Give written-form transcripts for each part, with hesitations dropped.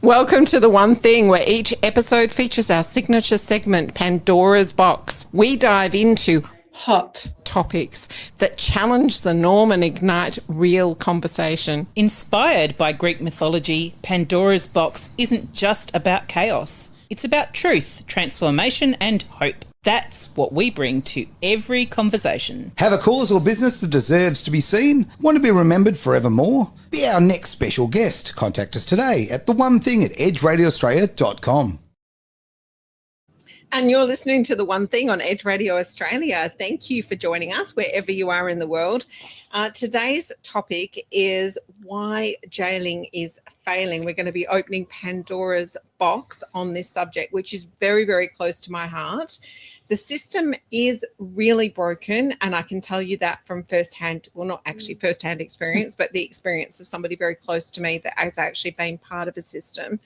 Welcome to The One Thing, where each episode features our signature segment, Pandora's Box. We dive into hot topics that challenge the norm and ignite real conversation. Inspired by Greek mythology, Pandora's Box isn't just about chaos. It's about truth, transformation and hope. That's what we bring to every conversation. Have a cause or business that deserves to be seen? Want to be remembered forevermore? Be our next special guest. Contact us today at theonething@edgeradioaustralia.com. And you're listening to The One Thing on Edge Radio Australia. Thank you for joining us wherever you are in the world. Today's topic is why jailing is failing. We're going to be opening Pandora's box on this subject, which is very, very close to my heart. The system is really broken, and I can tell you that from firsthand, well, not actually firsthand experience, but the experience of somebody very close to me that has actually been part of a system.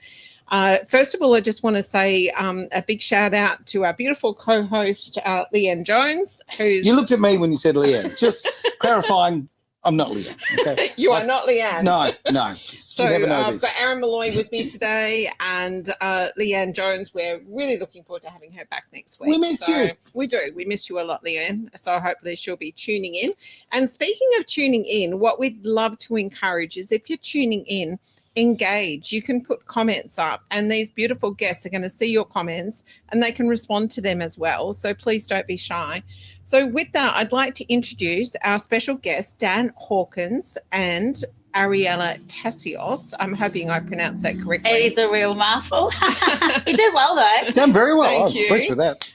First of all, I just want to say a big shout out to our beautiful co-host, Leanne Jones. You looked at me when you said Leanne. Just clarifying, I'm not Leanne. Okay? You are not Leanne. No. So you never know I've this. got Aaron Malloy with me today and Leanne Jones. We're really looking forward to having her back next week. We miss you. We do. We miss you a lot, Leanne. So hopefully she'll be tuning in. And speaking of tuning in, what we'd love to encourage is if you're tuning in, engage. You can put comments up and these beautiful guests are going to see your comments and they can respond to them as well. So please don't be shy. So with that, I'd like to introduce our special guests, Dan Hawkins and Ariella Tassios. I'm hoping I pronounced that correctly. It is a real mouthful. You did well though. Done very well. Thank I'm you. impressed with that.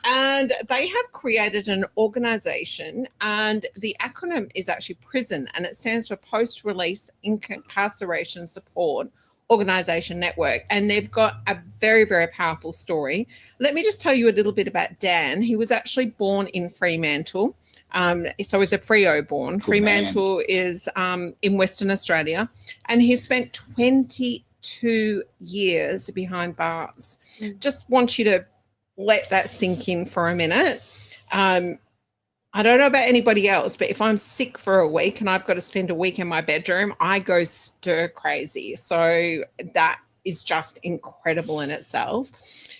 And they have created an organisation, and the acronym is actually PRISON, and it stands for Post-Release Incarceration Support Organisation Network. And they've got a very, very powerful story. Let me just tell you a little bit about Dan. He was actually born in Fremantle. So he's a Freo-born. Fremantle is in Western Australia, and he spent 22 years behind bars. Just want you to let that sink in for a minute. I don't know about anybody else, but if I'm sick for a week and I've got to spend a week in my bedroom, I go stir crazy. So that is just incredible in itself.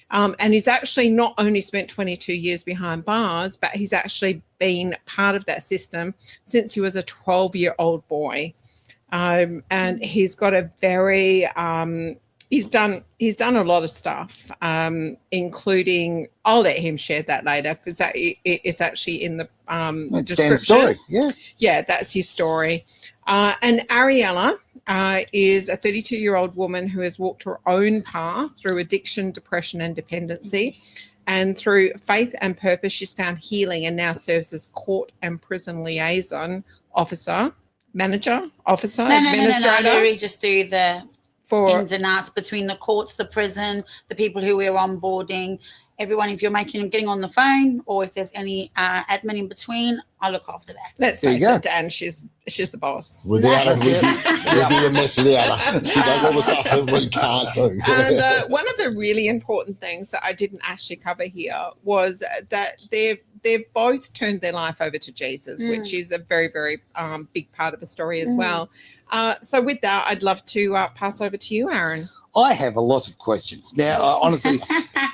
And he's actually not only spent 22 years behind bars, but he's actually been part of that system since he was a 12-year-old boy. And he's got a very He's done a lot of stuff, including, I'll let him share that later because it's actually in the description. Dan's story, yeah. Yeah, that's his story. And Ariella is a 32-year-old woman who has walked her own path through addiction, depression and dependency. And through faith and purpose, she's found healing and now serves as Court and Prison Liaison Officer, Manager, Officer, Administrator. No. We just do the for ins and outs between the courts, the prison, the people who we're onboarding, everyone. If you're getting on the phone or if there's any admin in between, I look after that. Let's face it, Dan, she's the boss. Without her, we'd be a mess without her. She does all the stuff that we can't do. And one of the really important things that I didn't actually cover here was that they've both turned their life over to Jesus, which is a very, very big part of the story as well. So with that, I'd love to pass over to you, Aaron. I have a lot of questions. Now, honestly,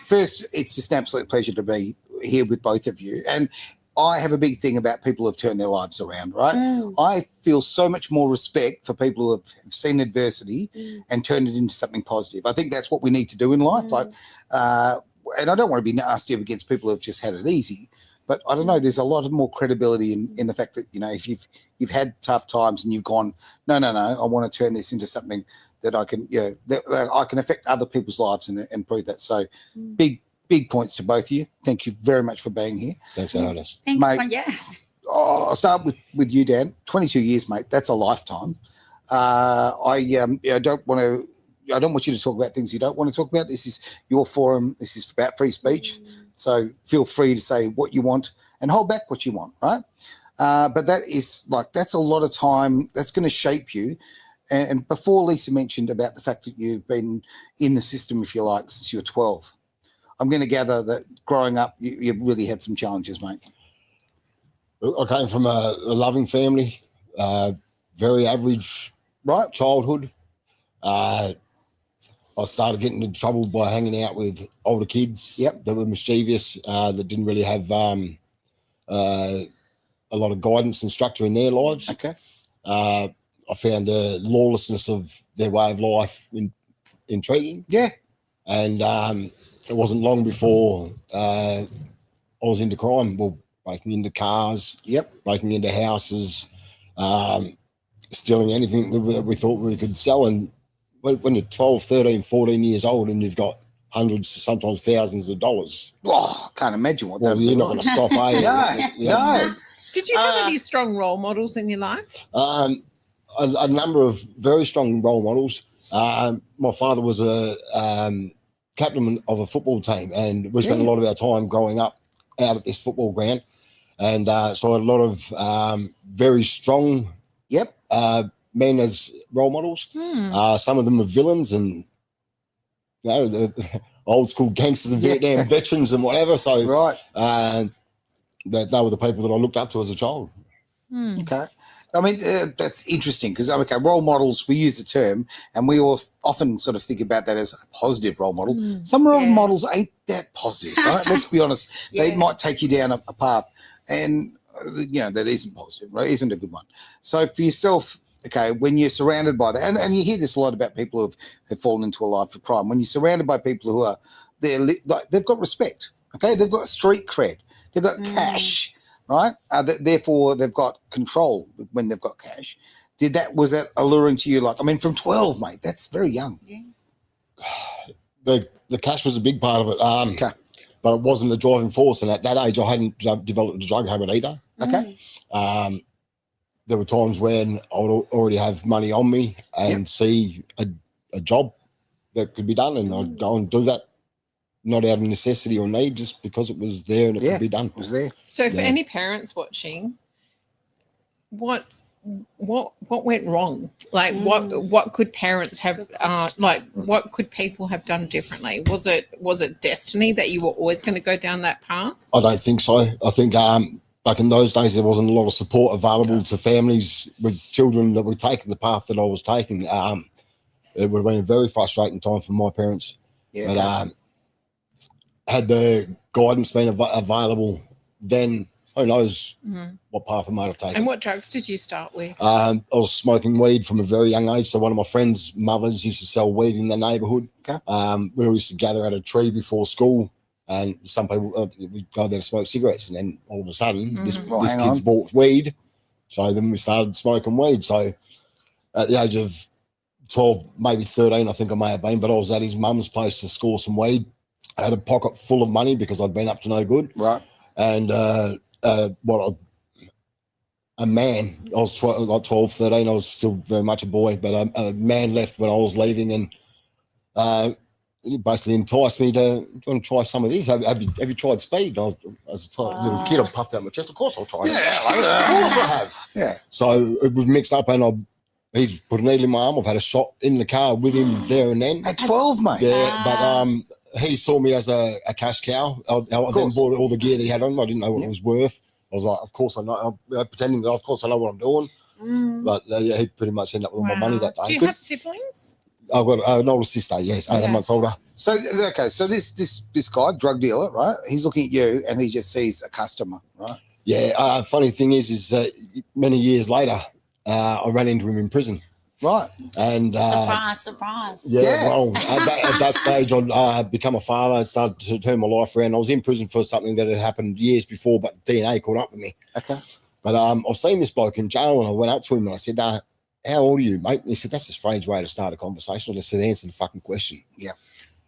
first, it's just an absolute pleasure to be here with both of you. And I have a big thing about people who have turned their lives around, right? I feel so much more respect for people who have seen adversity and turned it into something positive. I think that's what we need to do in life. And I don't want to be nasty against people who have just had it easy. But I don't know, there's a lot of more credibility in the fact that, you know, if you've had tough times and you've gone, no, I want to turn this into something that I can, that I can affect other people's lives and prove that. So big points to both of you. Thank you very much for being here. Thanks for having us. Thanks, mate. yeah. I'll start with you, Dan. 22 years, mate. That's a lifetime. I don't want you to talk about things you don't want to talk about. This is your forum. This is about free speech. So feel free to say what you want and hold back what you want, right? But that's a lot of time. That's going to shape you. And before Lisa mentioned about the fact that you've been in the system, if you like, since you were 12, I'm going to gather that growing up, you really had some challenges, mate. I came from a loving family, very average childhood. I started getting into trouble by hanging out with older kids that were mischievous, that didn't really have a lot of guidance and structure in their lives. Okay. I found the lawlessness of their way of life intriguing. Yeah. And it wasn't long before I was into crime. Well, breaking into cars, breaking into houses, stealing anything that we thought we could sell. And when you're 12, 13, 14 years old and you've got hundreds, sometimes thousands of dollars. Oh, I can't imagine what that would you're be not like. going to stop, are you? No. Did you have any strong role models in your life? A number of very strong role models. My father was a captain of a football team, and we spent a lot of our time growing up out at this football ground. And so I had a lot of very strong men as role models. Some of them are villains and old school gangsters and Vietnam veterans and whatever. So they were the people that I looked up to as a child. Okay. I mean, that's interesting because, role models, we use the term and we all often sort of think about that as a positive role model. Some role models ain't that positive, right? Let's be honest. They might take you down a path and, that isn't positive, right? Isn't a good one. So for yourself, when you're surrounded by that, and you hear this a lot about people who have fallen into a life of crime, when you're surrounded by people who are, they've got respect, they've got street cred, they've got cash, right? Therefore, they've got control when they've got cash. Was that alluring to you? From 12, mate, that's very young. Yeah. The cash was a big part of it, but it wasn't the driving force. And at that age, I hadn't developed a drug habit either. Okay. There were times when I would already have money on me and see a job that could be done, and I'd go and do that, not out of necessity or need, just because it was there and it could be done. It was there. So for any parents watching, what went wrong? Like what could parents have what could people have done differently? Was it destiny that you were always going to go down that path? I don't think so. I think back in those days there wasn't a lot of support available to families with children that were taking the path that I was taking. It would have been a very frustrating time for my parents. But had the guidance been available then, who knows what path I might have taken. And what drugs did you start with? I was smoking weed from a very young age. So one of my friends' mothers used to sell weed in the neighbourhood. We used to gather at a tree before school, and some people would go there to smoke cigarettes, and then all of a sudden this kid's bought weed. So then we started smoking weed. So at the age of 12, maybe 13, I think I may have been, but I was at his mum's place to score some weed. I had a pocket full of money because I'd been up to no good. Right. And a man, I was 12, 13, I was still very much a boy, but a man left when I was leaving, and he basically enticed me to try some of these. Have you tried speed? As a little kid, I puffed out my chest. Of course I'll try it. Of course I have. Yeah. So it was mixed up, and he's put a needle in my arm. I've had a shot in the car with him there and then. At 12, mate? Yeah, but he saw me as a cash cow. I then bought all the gear that he had on. I didn't know what it was worth. I was like, of course I know. I'm pretending that, of course, I know what I'm doing. But he pretty much ended up with my money that day. Do you have siblings? I've got an older sister, yes, 8 months older. So, so this guy, drug dealer, right, he's looking at you and he just sees a customer, right? Yeah, funny thing is that many years later, I ran into him in prison. Right. And surprise. Yeah. Well, at that stage, I'd become a father. I started to turn my life around. I was in prison for something that had happened years before, but DNA caught up with me. Okay. But I've seen this bloke in jail, and I went up to him and I said, how old are you, mate? And he said, that's a strange way to start a conversation. I just said, answer the fucking question. Yeah.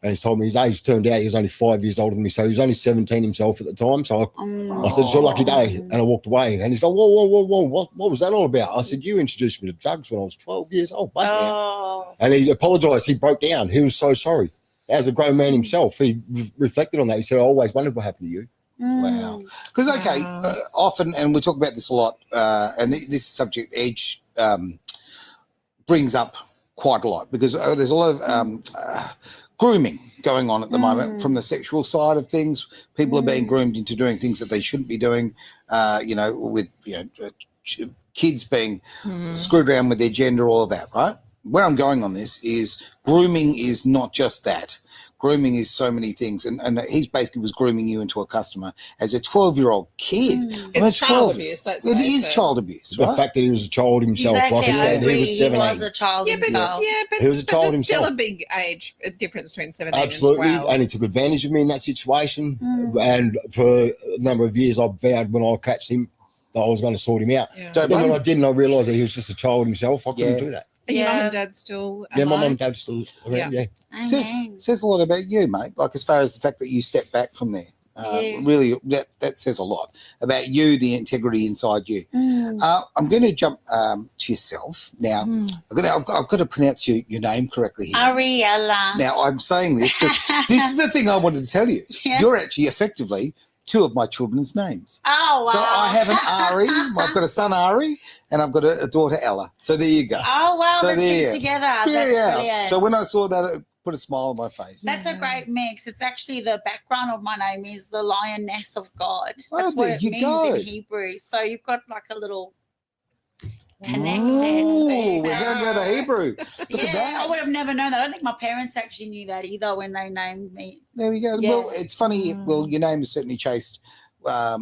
And he's told me his age. Turned out he was only 5 years older than me, so he was only 17 himself at the time. So I said, it's your lucky day. And I walked away. And he's going, whoa, what was that all about? I said, you introduced me to drugs when I was 12 years old. And he apologised. He broke down. He was so sorry. As a grown man himself, he reflected on that. He said, I always wondered what happened to you. Wow. Because, often, and we talk about this a lot, and this subject, age, brings up quite a lot because there's a lot of grooming going on at the moment from the sexual side of things. People are being groomed into doing things that they shouldn't be doing, with kids being screwed around with their gender, all of that, right? where I'm going on this is grooming is not just that. Grooming is so many things, and he basically was grooming you into a customer as a 12-year-old kid. It's child abuse. It is child abuse, The right? fact that he was a child himself, Exactly, like I I said, agree. he was 17. He was a child himself. But He was a child there's still himself. a big age difference between 17 Absolutely, and 12. and he took advantage of me in that situation. And for a number of years, I vowed when I catch him that I was going to sort him out. Yeah. Don't Then when blame I didn't, I realised that he was just a child himself. I couldn't do that. Are your mum Yeah. and dad still Yeah, my alive? mum and dad still around, yeah. says a lot about you, mate. Like as far as the fact that you stepped back from there. Yeah. Really, that says a lot about you, the integrity inside you. I'm going to jump to yourself now. I've got to pronounce your name correctly here. Ariella. Now I'm saying this because this is the thing I wanted to tell you. Yeah. You're actually effectively two of my children's names. Oh, wow. So I have an Ari. I've got a son Ari, and I've got a daughter Ella. So there you go. Oh, wow. So The two there. together. That's brilliant. So when I saw that, it put a smile on my face. That's a great mix. It's actually the background of my name is the lioness of God. Oh, That's what there it you means go. in Hebrew. So you've got like a little connected. Ooh, we're space going to go there. to Hebrew. Look at that. I would have never known that. I don't think my parents actually knew that either when they named me. There we go. Yeah. Well, it's funny. Well, your name has certainly chased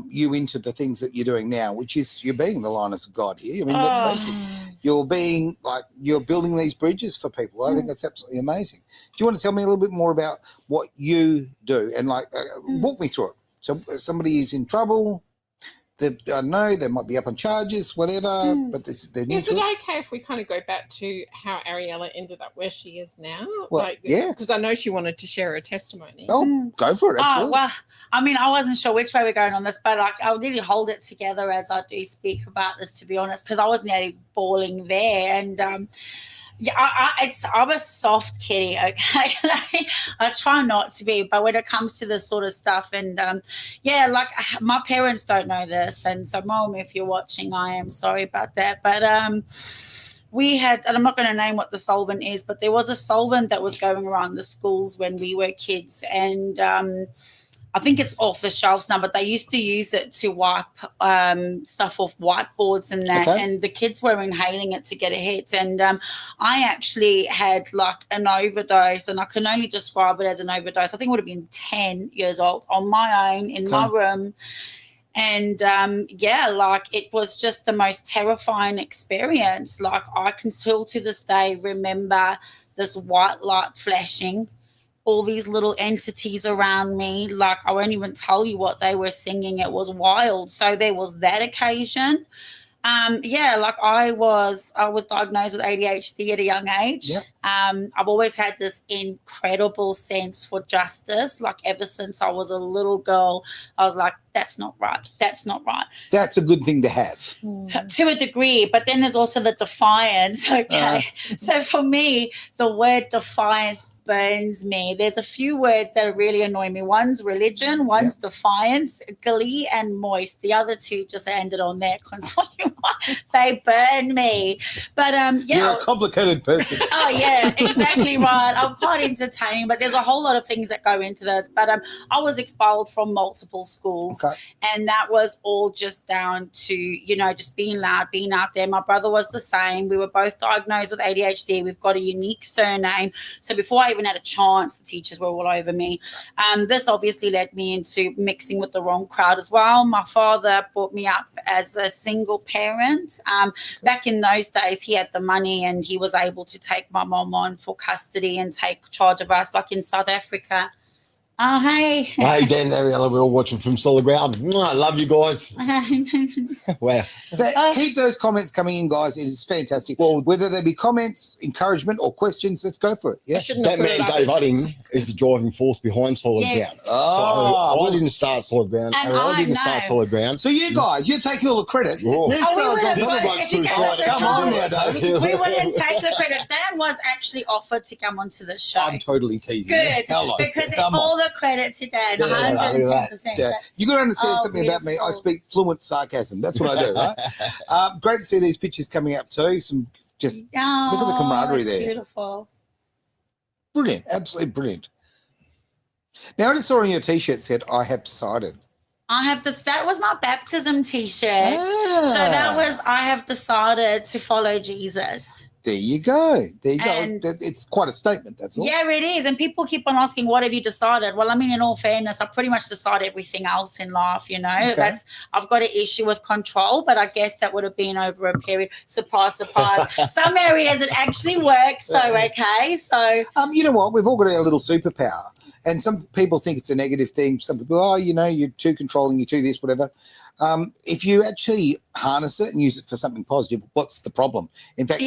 you into the things that you're doing now, which is you're being the lioness of God here. I mean, let's face it. You're being like you're building these bridges for people. I think that's absolutely amazing. Do you want to tell me a little bit more about what you do and like walk me through it? So somebody is in trouble. I don't know, they might be up on charges, whatever, but they're new Is to it it. okay if we kind of go back to how Ariella ended up where she is now? Well, yeah. Because I know she wanted to share her testimony. Oh, go for it, Oh, absolutely. well, I mean, I wasn't sure which way we're going on this, but I'll really hold it together as I do speak about this, to be honest, because I was nearly bawling there. And I'm a soft kitty, okay? I try not to be, but when it comes to this sort of stuff, and my parents don't know this, and so Mom, if you're watching, I am sorry about that, but we had, and I'm not going to name what the solvent is, but there was a solvent that was going around the schools when we were kids, and I think it's off the shelves now, but they used to use it to wipe stuff off whiteboards and that, and the kids were inhaling it to get ahead. And I actually had like an overdose, and I can only describe it as an overdose. I think it would have been 10 years old on my own in my room. And like it was just the most terrifying experience. Like I can still to this day remember this white light flashing, all these little entities around me. Like I won't even tell you what they were singing. It was wild. So there was that occasion. Like I was diagnosed with ADHD at a young age. Yep. I've always had this incredible sense for justice. Like ever since I was a little girl, I was like, that's not right. That's not right. That's a good thing to have. To a degree, but then there's also the defiance. Okay. So for me, the word defiance burns me. There's a few words that really annoy me. One's religion, one's defiance, glee, and moist. The other two just ended on there. They burn me. But You're a complicated person. Oh yeah, exactly right. I'm quite entertaining, but there's a whole lot of things that go into this. But I was expelled from multiple schools, and that was all just down to just being loud, being out there. My brother was the same. We were both diagnosed with ADHD. We've got a unique surname. So before I even had a chance, the teachers were all over me. This obviously led me into mixing with the wrong crowd as well. My father brought me up as a single parent. Back in those days, he had the money and he was able to take my mom on for custody and take charge of us, like in South Africa. Oh, hey. Hey, Dan, Ariella, we're all watching from solid ground. I love you guys. Wow. Keep those comments coming in, guys. It is fantastic. Well, whether they be comments, encouragement, or questions, let's go for it. Yeah. That man, Dave Hudding, is the driving force behind solid ground. Oh, so I didn't start solid ground. And I didn't I start know. solid ground. So you guys, you're taking all the credit. Oh. These Oh, we fellas would've- on This bloke's too shy to Come on now, David. We wouldn't take the credit. Dan was actually offered to come onto the show. I'm totally teasing. Good, Hello. because it's Come on. all the credit to Dan, Yeah, 110%. Yeah. You got to understand Oh, something about me. I beautiful. speak fluent sarcasm. That's what I do, right? Great to see these pictures coming up too. Some just Oh, look at the camaraderie it's there. Beautiful. Brilliant, absolutely brilliant. Now I just saw on your T-shirt said, "I have decided." I have this. That was my baptism T-shirt. So that was, I have decided to follow Jesus. There you go. There you And- go. It's quite a statement, that's all. Yeah, it is. And people keep on asking, what have you decided? Well, I mean, in all fairness, I pretty much decide everything else in life, you know. Okay. I've got an issue with control, but I guess that would have been over a period. Surprise, surprise. Some areas it actually works though, okay? So You know what? We've all got our little superpower. And some people think it's a negative thing. Some people, you're too controlling, you're too this, whatever. If you actually harness it and use it for something positive, what's the problem? In fact,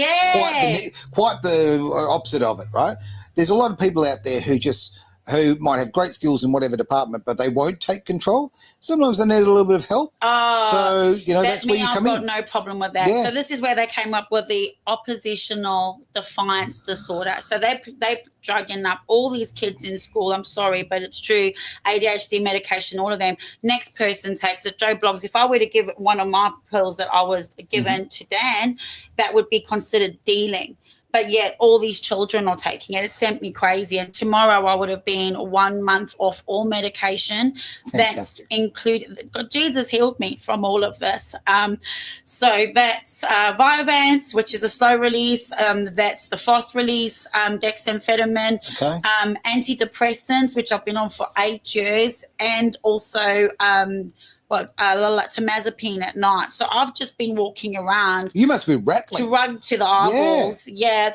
quite the opposite of it, right? There's a lot of people out there who might have great skills in whatever department, but they won't take control. Sometimes they need a little bit of help. That's where you come in. I've got no problem with that. Yeah. So this is where they came up with the oppositional defiance disorder. So they drugging up all these kids in school. I'm sorry, but it's true. ADHD medication, all of them. Next person takes it. Joe Bloggs, if I were to give one of my pills that I was given to Dan, that would be considered dealing. But yet all these children are taking it. It sent me crazy. And tomorrow I would have been 1 month off all medication. Fantastic. That's included. God, Jesus healed me from all of this. So that's Vyvanse, which is a slow release. That's the fast release, dexamphetamine, antidepressants, which I've been on for 8 years, and also temazepine at night. So I've just been walking around. You must be rattling. Drugged to the eyeballs,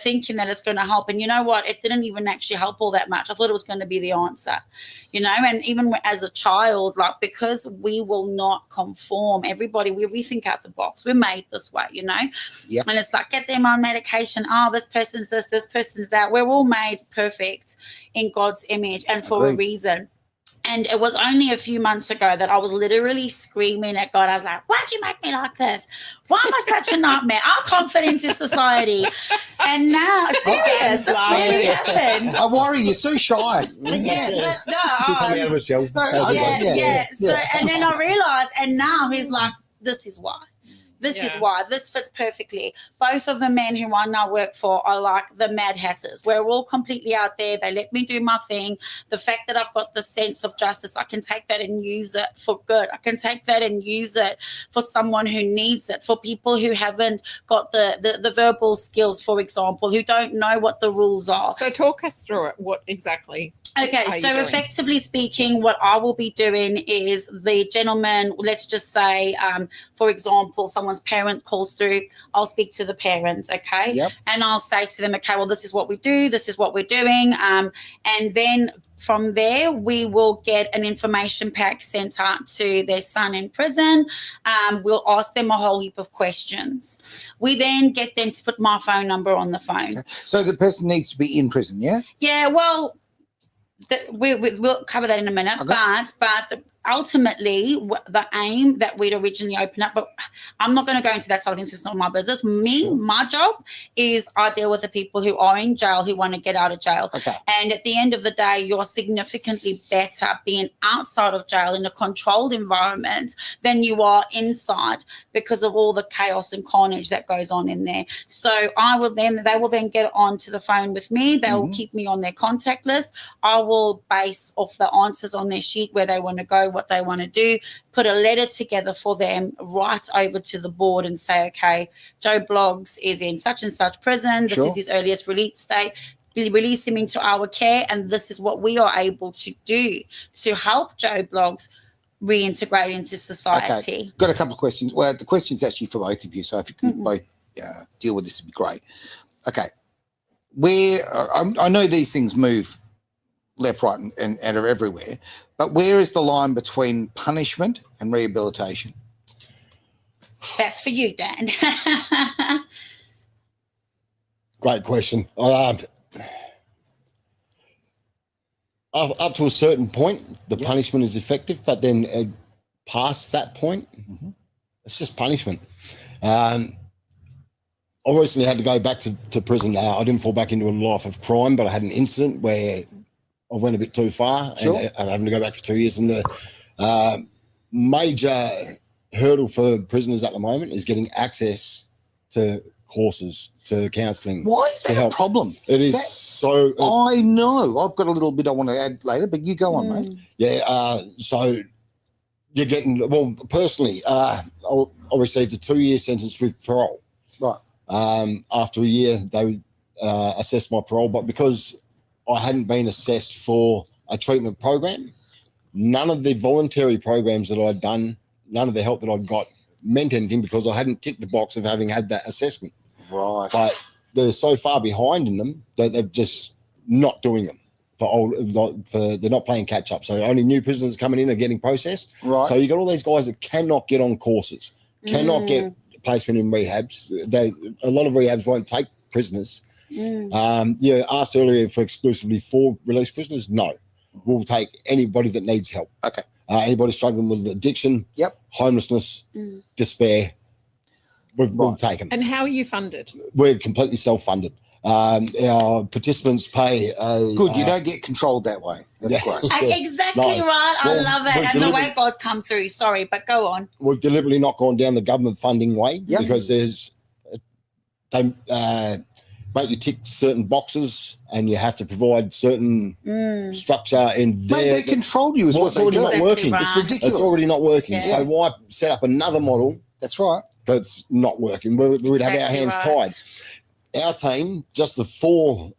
thinking that it's going to help. And you know what? It didn't even actually help all that much. I thought it was going to be the answer, you know. And even as a child, because we will not conform, everybody, we think out the box. We're made this way, you know. Yep. And it's like, get them on medication. Oh, this person's this person's that. We're all made perfect in God's image and for a reason. And it was only a few months ago that I was literally screaming at God. I was like, why'd you make me like this? Why am I such a nightmare? I'm confident to society. And now, serious, this really happened. I worry, you're so shy. She'll come out of herself. So, and then I realized, and now he's like, this is why. This is why. This fits perfectly. Both of the men who I now work for are like the Mad Hatters. We're all completely out there. They let me do my thing. The fact that I've got the sense of justice, I can take that and use it for good. I can take that and use it for someone who needs it, for people who haven't got the verbal skills, for example, who don't know what the rules are. So talk us through it. What exactly? Okay, so effectively speaking, what I will be doing is the gentleman, let's just say, for example, someone's parent calls through, I'll speak to the parent, okay? Yep. And I'll say to them, okay, well, this is what we do, this is what we're doing. And then from there, we will get an information pack sent out to their son in prison. We'll ask them a whole heap of questions. We then get them to put my phone number on the phone. Okay. So the person needs to be in prison, yeah? Yeah, well, we'll cover that in a minute, okay. but ultimately the aim that we'd originally open up, but I'm not going to go into that side of things because it's not my business. My job is I deal with the people who are in jail who want to get out of jail. Okay. And at the end of the day, you're significantly better being outside of jail in a controlled environment than you are inside because of all the chaos and carnage that goes on in there. So they will then get onto the phone with me. They will keep me on their contact list. I will base off the answers on their sheet where they want to go, what they want to do, put a letter together for them, right over to the board and say, okay, Joe Bloggs is in such and such prison. This is his earliest release date. Release him into our care, and this is what we are able to do to help Joe Bloggs reintegrate into society. Okay. Got a couple of questions. Well, the question's actually for both of you, so if you could both deal with this, it'd be great. Okay. I know these things move left, right, and are everywhere, but where is the line between punishment and rehabilitation? That's for you, Dan. Great question. Up to a certain point, the punishment is effective, but then past that point, it's just punishment. I recently had to go back to prison. I didn't fall back into a life of crime, but I had an incident where I went a bit too far, and I'm having to go back for 2 years. And the major hurdle for prisoners at the moment is getting access to courses, to counselling. Why is that a problem? It is so... I know. I've got a little bit I want to add later, but you go on, mate. Yeah, so you're getting, well, personally, I received a 2-year sentence with parole. Right. After a year, they assessed my parole, but because I hadn't been assessed for a treatment program, none of the voluntary programs that I'd done, none of the help that I'd got meant anything because I hadn't ticked the box of having had that assessment. Right. But they're so far behind in them that they're just not doing them. They're not playing catch up. So only new prisoners coming in are getting processed. Right. So you got all these guys that cannot get on courses, cannot get placement in rehabs. A lot of rehabs won't take prisoners. You asked earlier for exclusively for released prisoners. No, we'll take anybody that needs help. Okay. Anybody struggling with addiction, homelessness, despair, we'll take them. And how are you funded? We're completely self-funded. Our participants pay Good, you don't get controlled that way. That's great. Exactly No. right. I Well, love it. And the way God's come through. Sorry, but go on. We've deliberately not gone down the government funding way because they make you tick certain boxes and you have to provide certain structure in there. Mate, they control you is what they already do. not working. Right. It's ridiculous. It's already not working. Yeah. So why set up another model That's right. that's not working? We'd have our hands tied. Our team, just the 4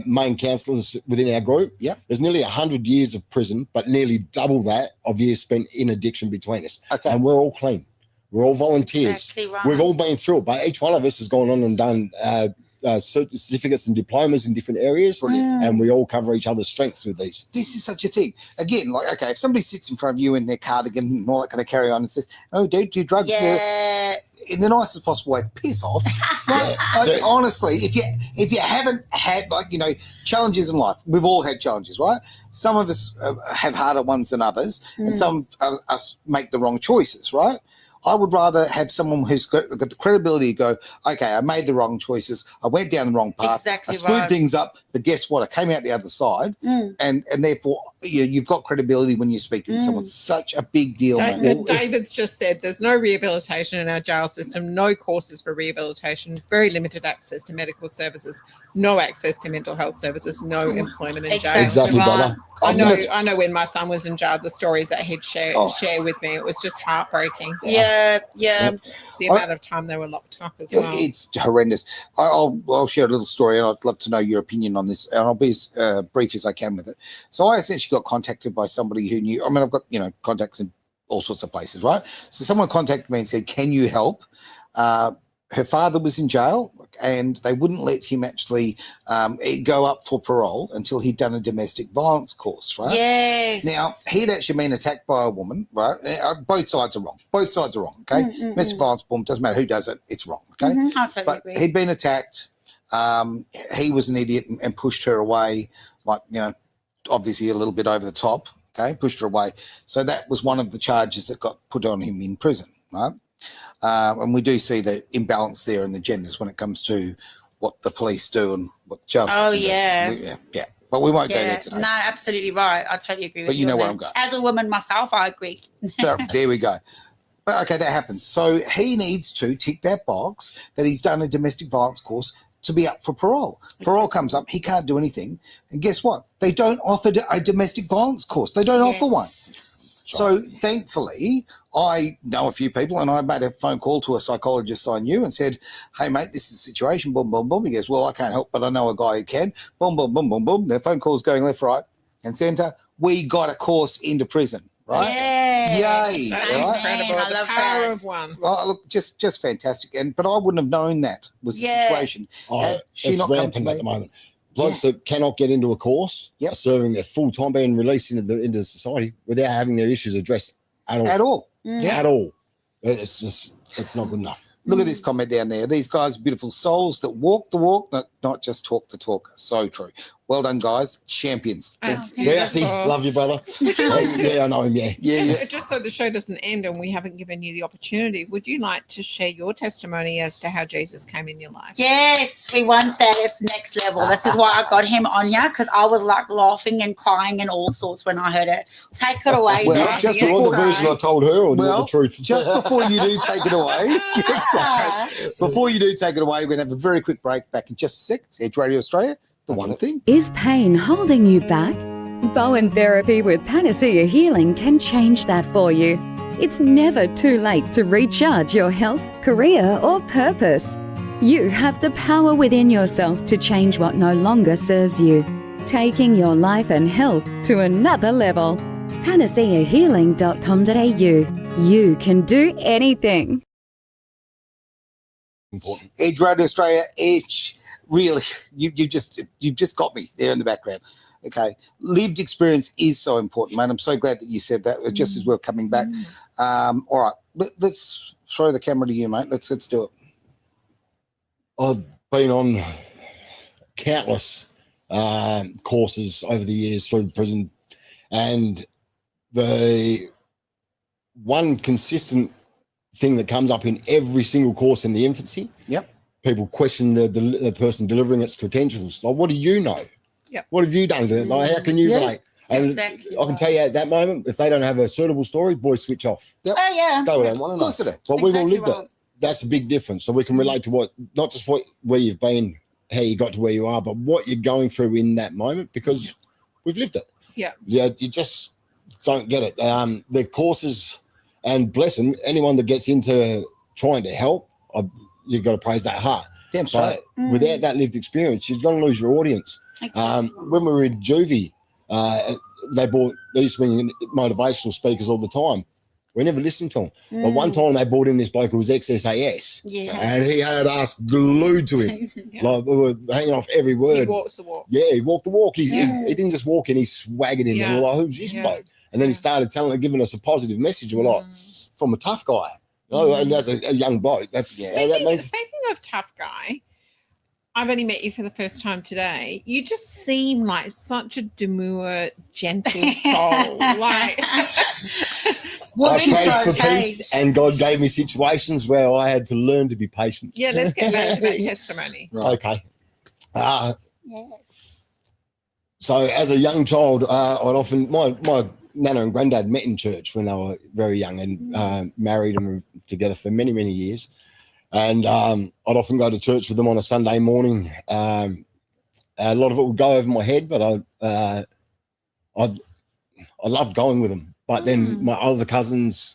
main counsellors within our group, there's nearly 100 years of prison, but nearly double that of years spent in addiction between us. Okay. And we're all clean. We're all volunteers. Exactly right. We've all been through it, but each one of us has gone on and done certificates and diplomas in different areas, and we all cover each other's strengths with these. This is such a thing. Again, like, okay, if somebody sits in front of you in their cardigan and all that kind of carry on and says, oh, dude, do drugs? Yeah. In the nicest possible way, piss off. Right? Like, honestly, if you haven't had, like, you know, challenges in life, we've all had challenges, right? Some of us have harder ones than others, and some of us make the wrong choices, right? I would rather have someone who's got the credibility to go, okay, I made the wrong choices. I went down the wrong path. Exactly I screwed right. things up, but guess what? I came out the other side, and therefore you've got credibility when you're speaking to someone. Such a big deal, man. David's just said there's no rehabilitation in our jail system, no courses for rehabilitation, very limited access to medical services, no access to mental health services, no employment in jail. Exactly, brother. I know when my son was in jail, the stories that he'd share with me, it was just heartbreaking. Yeah. The amount of time they were locked up as well. It's horrendous. I'll share a little story, and I'd love to know your opinion on this, and I'll be as brief as I can with it. So I essentially got contacted by somebody who knew. I mean, I've got contacts in all sorts of places, right? So someone contacted me and said, "Can you help?" Her father was in jail, and they wouldn't let him actually go up for parole until he'd done a domestic violence course, right? Yes. Now, he'd actually been attacked by a woman, right? Both sides are wrong. Both sides are wrong, okay? Domestic violence, boom, doesn't matter who does it, it's wrong, okay? I totally agree. He'd been attacked. He was an idiot and pushed her away, like, obviously a little bit over the top, okay? Pushed her away. So that was one of the charges that got put on him in prison, right? And we do see the imbalance there in the genders when it comes to what the police do and what the jail system do. Yeah. But we won't go there today. No, absolutely right. I totally agree with you. But you know where I'm going. As a woman myself, I agree. So there we go. But okay, that happens. So he needs to tick that box that he's done a domestic violence course to be up for parole. Parole comes up, he can't do anything. And guess what? They don't offer a domestic violence course. They don't offer one. So thankfully, I know a few people, and I made a phone call to a psychologist I knew and said, hey, mate, this is the situation, boom, boom, boom. He goes, well, I can't help, but I know a guy who can. Boom, boom, boom, boom, boom. Their phone calls going left, right, and centre. We got a course into prison, right? Yes. Yay. That's right? incredible. I The love power that. of one. Oh, look, just fantastic. But I wouldn't have known that was the situation. Had she It's not come to rampant me. at the moment. Blokes that cannot get into a course are serving their full time, being released into society without having their issues addressed at all. At all. It's not good enough. Look at this comment down there. These guys are beautiful souls that walk the walk, not just talk the talk. So true. Well done, guys. Champions. Love you, brother. Yeah, I know him, yeah. Just so the show doesn't end and we haven't given you the opportunity, would you like to share your testimony as to how Jesus came in your life? Yes, we want that. It's next level. This is why I got him on ya, because I was like laughing and crying and all sorts when I heard it. Take it away. Well, Jack. just Do you want the version I told her or do you want the truth? Just before you do take it away, before you do take it away, we're going to have a very quick break. Back in just a sec. It's Edge Radio Australia, the one thing. Is pain holding you back? Bowen Therapy with Panacea Healing can change that for you. It's never too late to recharge your health, career, or purpose. You have the power within yourself to change what no longer serves you, taking your life and health to another level. panaceahealing.com.au. You can do anything. Important. Edge Radio Australia, Edge, really, you've just got me there in the background. Okay, lived experience is so important, mate. I'm so glad that you said that. Just as we're coming back. All right, let's throw the camera to you, mate. Let's do it. I've been on countless courses over the years through the prison, and the one consistent thing that comes up in every single course in the infancy. Yep. People question the person delivering its credentials. Like, what do you know? Yep. What have you done to it? Like, how can you relate? And Exactly I can tell you at that moment, if they don't have a suitable story, boys switch off. Yep. Oh, yeah. They don't want to know. Of course it is. But we've all Exactly lived right. it. That's a big difference. So we can relate to not just where you've been, how you got to where you are, but what you're going through in that moment, because we've lived it. Yeah. Yeah, you just don't get it. The courses, and bless them, anyone that gets into trying to help, you've got to praise that heart. Damn So straight. without that lived experience, you're going to lose your audience. Exactly. When we were in juvie, they used to be motivational speakers all the time. We never listened to them. But one time they brought in this bloke who was ex-SAS, Yeah. and he had us glued to him. Like, we were hanging off every He word. walks the walk. Yeah, he walked the walk. He didn't just walk in, he swaggered in. Yeah. And we're like, who's this bloke? And then he started giving us a positive message. And we're like, from a tough guy. You know, and as a young bloke, that's how that means. Speaking of tough guy, I've only met you for the first time today. You just seem like such a demure, gentle soul. Like, What I you prayed for say? peace, and God gave me situations where I had to learn to be patient. yeah, let's get back to that testimony. Right. Okay. Yes. So as a young child, I'd often, my nana and granddad met in church when they were very young and married and were together for many, many years. And I'd often go to church with them on a Sunday morning. A lot of it would go over my head, but I loved going with them. But then my other cousins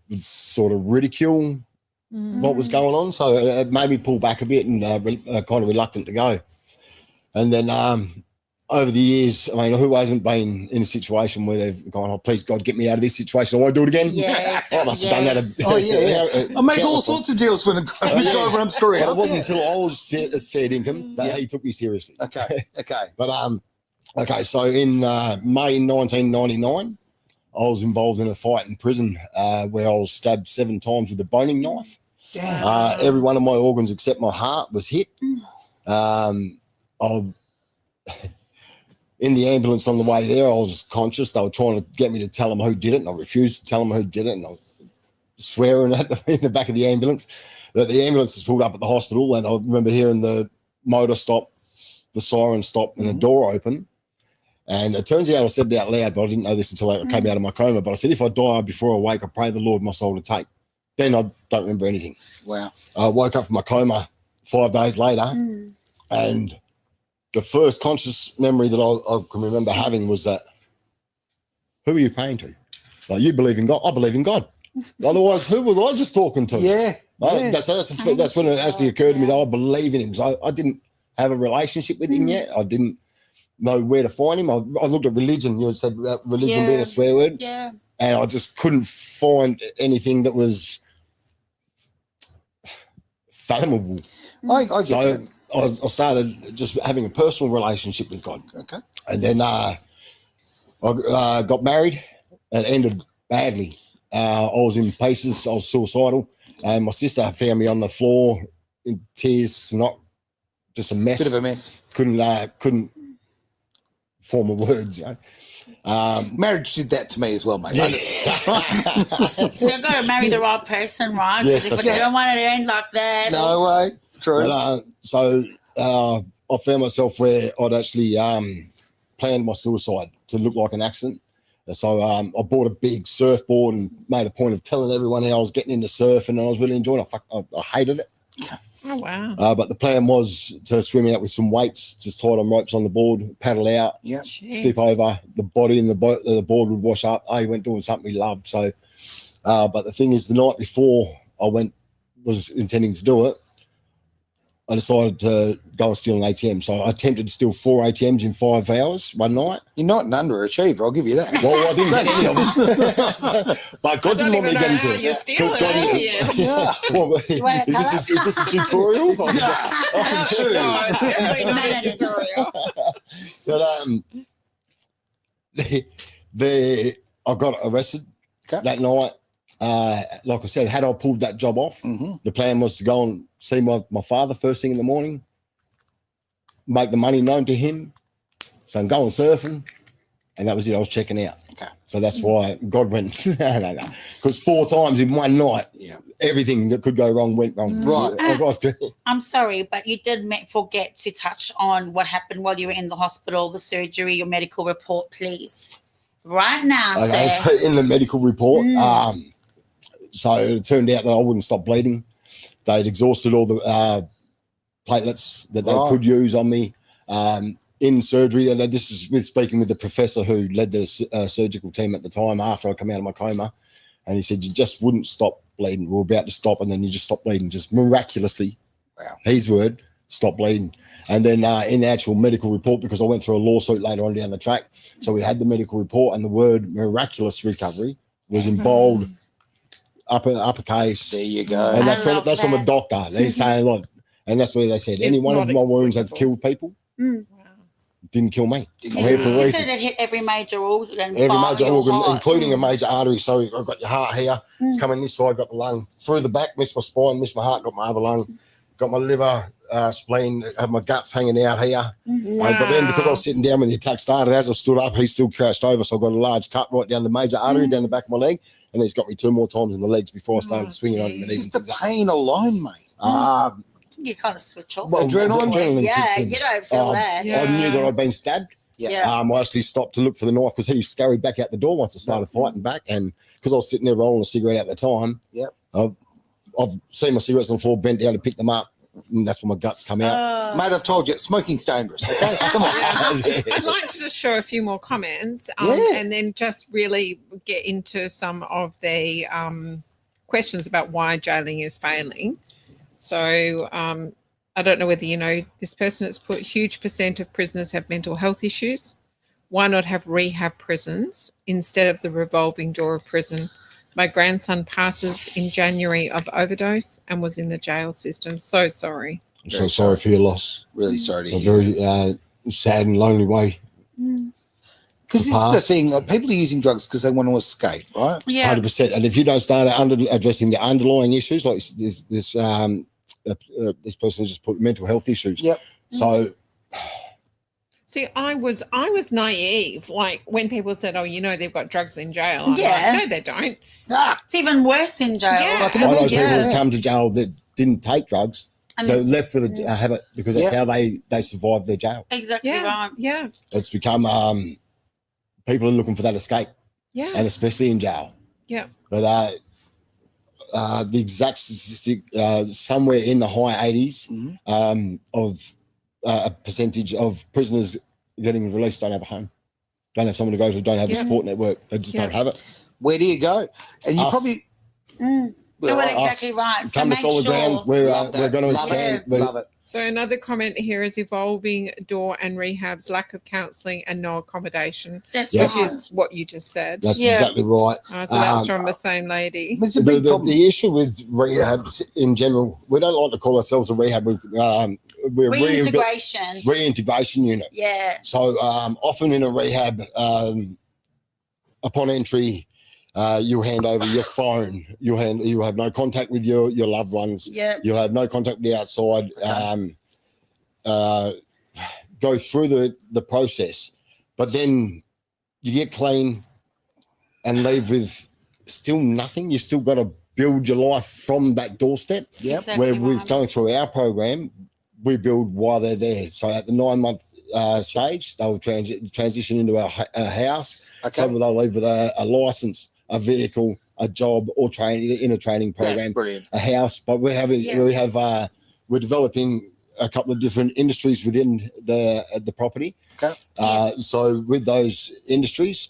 would sort of ridicule what was going on. So it made me pull back a bit and kind of reluctant to go. And then over the years, I mean, who hasn't been in a situation where they've gone, oh, please, God, get me out of this situation. I won't do it again. Yes. I must have done that. Oh, yeah. I make all sorts of deals when I'm screwing Well, up. it wasn't until I was as fair income that he took me seriously. Okay. But okay, so in May 1999, I was involved in a fight in prison where I was stabbed 7 times with a boning knife. Damn. Every one of my organs except my heart was hit. In the ambulance on the way there, I was conscious. They were trying to get me to tell them who did it, and I refused to tell them who did it, and I was swearing at them in the back of the ambulance. But the ambulance was pulled up at the hospital, and I remember hearing the motor stop, the siren stop, and the door open. And it turns out I said it out loud, but I didn't know this until I came out of my coma. But I said, if I die before I wake, I pray the Lord my soul to take. Then I don't remember anything. Wow. I woke up from my coma 5 days later, and the first conscious memory that I can remember having was that, who are you praying to? Like, you believe in God? I believe in God. Otherwise, who was I just talking to? Yeah. That's when it actually occurred to me that I believe in him. So I didn't have a relationship with him yet. I didn't know where to find him. I looked at religion. You had said about religion being a swear word. Yeah. And I just couldn't find anything that was fathomable. I get So that. I started just having a personal relationship with God. Okay. And then I got married, and it ended badly. I was in pieces. I was suicidal, and my sister found me on the floor in tears, not just a mess. Bit of a mess. Couldn't form a words. You know? Marriage did that to me as well, mate. Yeah. So you've got to marry the right person, right? Yes, Because if that's you don't want it to end like that. No way. True. But, I found myself where I'd actually planned my suicide to look like an accident. So I bought a big surfboard and made a point of telling everyone how I was getting into surf, and I was really enjoying it. I hated it. Oh, wow. But the plan was to swim out with some weights, just tied on ropes on the board, paddle out, slip over, the body and the board would wash up. He went doing something he loved. So, but the thing is, the night before I was intending to do it, I decided to go and steal an ATM. So I attempted to steal 4 ATMs in 5 hours one night. You're not an underachiever, I'll give you that. Well, I didn't get any of them. But God didn't want me to get into it. You're stealing, Well, is this a tutorial? No, it's definitely not a tutorial. But I got arrested that night. Like I said, had I pulled that job off, the plan was to go and see my father first thing in the morning, make the money known to him, so I'm going surfing, and that was it. I was checking out. Okay. So that's why God went, no. Because 4 times in one night, everything that could go wrong went wrong. Right. I'm sorry, but you did forget to touch on what happened while you were in the hospital, the surgery, your medical report, please. Right now, okay, sir. so in the medical report, so it turned out that I wouldn't stop bleeding. They'd exhausted all the platelets that they could use on me in surgery. And this is with speaking with the professor who led the surgical team at the time after I come out of my coma. And he said, you just wouldn't stop bleeding. We're about to stop, and then you just stop bleeding, just miraculously. Wow. His word, stop bleeding. And then in the actual medical report, because I went through a lawsuit later on down the track, so we had the medical report, and the word miraculous recovery was in bold, uppercase. There you go. And that's from a doctor. They're saying, look, and that's where they said, any one of my wounds have killed people. Didn't kill me. I'm here for a reason. Said it hit every major organ. Every major organ, including a major artery. So I've got your heart here. It's coming this side, got the lung. Through the back, missed my spine, missed my heart, got my other lung. Got my liver, spleen, have my guts hanging out here. But then because I was sitting down when the attack started, as I stood up, he still crashed over. So I got a large cut right down the major artery, down the back of my leg. And he's got me 2 more times in the legs before I started swinging on my knees. Just the pain alone, mate. You kind of switch off. Well, adrenaline yeah, kicks in. you don't feel that. I knew that I'd been stabbed. I actually stopped to look for the knife because he scurried back out the door once I started fighting back. And because I was sitting there rolling a cigarette at the time, I've seen my cigarettes on the floor, bent down to pick them up. And that's when my guts come out. Mate, I've told you, smoking's dangerous, okay? Come on. I'd like to just show a few more comments and then just really get into some of the questions about why jailing is failing. So I don't know whether you know, this person has put huge % of prisoners have mental health issues. Why not have rehab prisons instead of the revolving door of prison? My grandson passes in January of overdose and was in the jail system. So sorry. I'm so sorry for your loss. Really sorry to A hear. very sad and lonely way. Because this is the thing, people are using drugs because they want to escape, right? Yeah. 100%. And if you don't start addressing the underlying issues, like this person just put mental health issues. Yep. So... See, I was naive. Like when people said, "Oh, you know, they've got drugs in jail." I'm like, no, they don't. It's even worse in jail. Yeah. I know people that come to jail that didn't take drugs. And They're left for the habit because that's how they survived their jail. Exactly right. Yeah. It's become people are looking for that escape. Yeah. And especially in jail. Yeah. But the exact statistic, somewhere in the high 80s of a percentage of prisoners getting released don't have a home, don't have someone to go to, don't have a support network. They just don't have it. Where do you go? And you probably... Well, exactly right. So come to solid ground. We're going to expand. Love it. So another comment here is evolving door and rehabs, lack of counselling and no accommodation. That's which right. is what you just said. That's exactly right. So that's from the same lady. It's a big problem. The issue with rehabs in general, we don't like to call ourselves a rehab. We're reintegration unit. Yeah. So often in a rehab, upon entry, you hand over your phone. You have no contact with your loved ones. Yeah. You have no contact with the outside. Go through the process, but then you get clean and leave with still nothing. You've still got to build your life from that doorstep. Yep. Exactly Where we've going through our program, we build while they're there. So at the 9-month stage, they'll transition into a house. Okay. So they'll leave with a license, a vehicle, a job, or in a training program. That's brilliant. A house. But we have we're developing a couple of different industries within the property. Okay. So with those industries,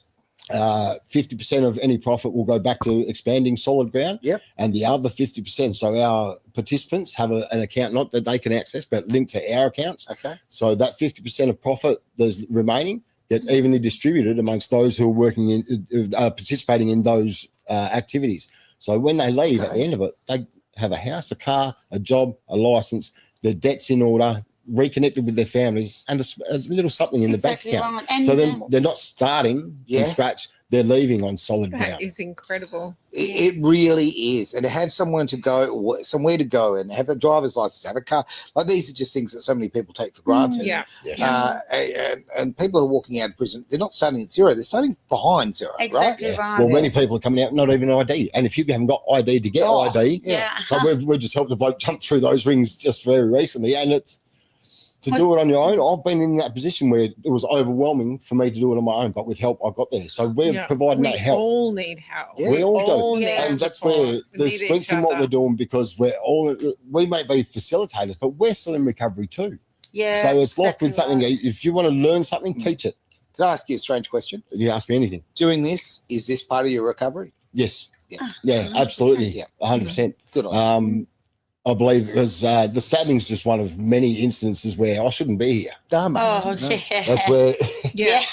50% of any profit will go back to expanding solid ground. Yep. And the other 50%, so our participants have an account not that they can access, but linked to our accounts. Okay. So that 50% of profit that's remaining gets evenly distributed amongst those who are working in, participating in those activities. So when they leave at the end of it, they have a house, a car, a job, a license, their debts in order, reconnected with their families, and a little something in the bank account. Right. And so then they're not starting from scratch. They're leaving on solid ground. That is incredible. It really is. And to have someone to go, somewhere to go, and have a driver's license, have a car, like these are just things that so many people take for granted. Yeah. Yes. And people who are walking out of prison, they're not starting at zero, they're starting behind zero. Exactly right. right. Well, many people are coming out not even ID, and if you haven't got ID to get ID, Yeah. so we've just helped a bloke jump through those rings just very recently, and it's to do it on your own. I've been in that position where it was overwhelming for me to do it on my own, but with help I got there. So we're providing that help. We all need help. Yeah. We all do, need and that's support. where We there's need strength each in what other. we're doing, because we may be facilitators, but we're still in recovery too. Yeah. So it's like with exactly something, right. if you want to learn something, teach it. Can I ask you a strange question? You ask me anything. Doing this, is this part of your recovery? Yes. Yeah. Yeah, absolutely. Yeah. 100%. Good on you. I believe because the stabbing is just one of many instances where I shouldn't be here. Damn, mate. Oh, No. yeah. That's where Yeah.